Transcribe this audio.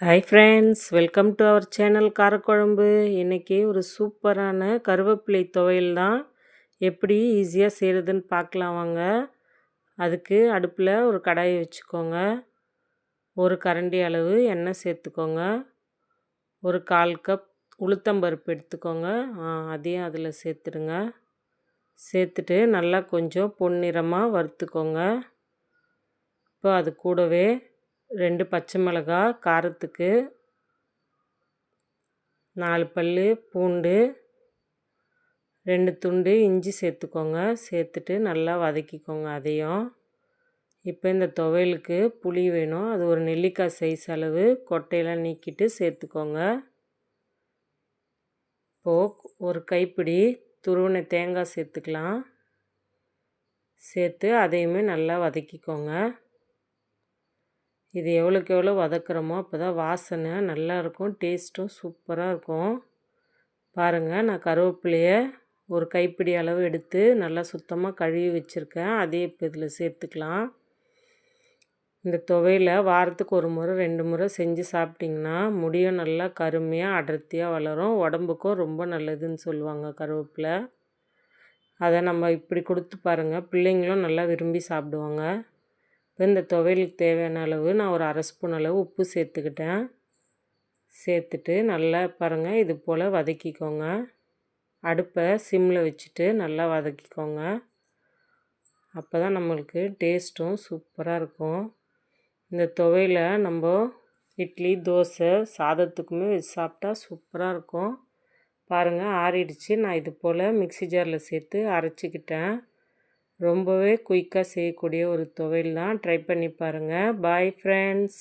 Hi friends, welcome to our channel Karakuzhambu. இன்றைக்கி ஒரு சூப்பரான கருவேப்பிலை துவையல் தான் எப்படி ஈஸியாக செய்கிறதுன்னு பார்க்கலாம் வாங்க. அதுக்கு அடுப்பில் ஒரு கடாயை வச்சுக்கோங்க. ஒரு கரண்டி அளவு எண்ணெய் சேர்த்துக்கோங்க. ஒரு 1/4 கப் உளுத்தம்பருப்பு எடுத்துக்கோங்க. அதையும் அதில் சேர்த்துடுங்க. சேர்த்துட்டு நல்லா கொஞ்சம் பொன்னிறமாக வறுத்துக்கோங்க. இப்போ அது கூடவே 2 பச்சை மிளகாய் காரத்துக்கு, 4 பல் பூண்டு, 2 துண்டு இஞ்சி சேர்த்துக்கோங்க. சேர்த்துட்டு நல்லா வதக்கிக்கோங்க அதையும். இப்போ இந்த துவையலுக்கு புளி வேணும். அது ஒரு நெல்லிக்காய் சைஸ் அளவு கொட்டையெல்லாம் நீக்கிட்டு சேர்த்துக்கோங்க. இப்போது ஒரு கைப்பிடி துருவின தேங்காய் சேர்த்துக்கலாம். சேர்த்து அதையுமே நல்லா வதக்கிக்கோங்க. இது எவ்வளோக்கு எவ்வளோ வதக்குறோமோ அப்போ தான் வாசனை நல்லாயிருக்கும், டேஸ்ட்டும் சூப்பராக இருக்கும். பாருங்கள், நான் கருவேப்பிலையை ஒரு கைப்பிடி அளவு எடுத்து நல்லா சுத்தமாக கழுவி வச்சுருக்கேன். அதே இப்போ இதில் சேர்த்துக்கலாம். இந்த துவையில் வாரத்துக்கு ஒரு முறை 2 முறை செஞ்சு சாப்பிட்டிங்கன்னா முடியும் நல்லா கருமையாக அடர்த்தியாக வளரும். உடம்புக்கும் ரொம்ப நல்லதுன்னு சொல்லுவாங்க கருவேப்பிலை. அதை நம்ம இப்படி கொடுத்து பாருங்கள், பிள்ளைங்களும் நல்லா விரும்பி சாப்பிடுவாங்க. இப்போ இந்த துவையலுக்கு தேவையான அளவு நான் ஒரு 1/2 ஸ்பூன் அளவு உப்பு சேர்த்துக்கிட்டேன். சேர்த்துட்டு நல்லா பாருங்கள், இது போல் வதக்கிக்கோங்க. அடுப்பை சிம்மில் வச்சுட்டு நல்லா வதக்கிக்கோங்க. அப்போ தான் நம்மளுக்கு டேஸ்ட்டும் சூப்பராக இருக்கும். இந்த துவையில் நம்ம இட்லி, தோசை, சாதத்துக்குமே வச்சு சாப்பிட்டா சூப்பராக இருக்கும். பாருங்கள், ஆறிடுச்சு. நான் இது போல் மிக்ஸி ஜாரில் சேர்த்து அரைச்சிக்கிட்டேன். ரொம்பவே குயிக்காக செய்யக்கூடிய ஒரு துவையல் தான். ட்ரை பண்ணி பாருங்கள். Bye friends.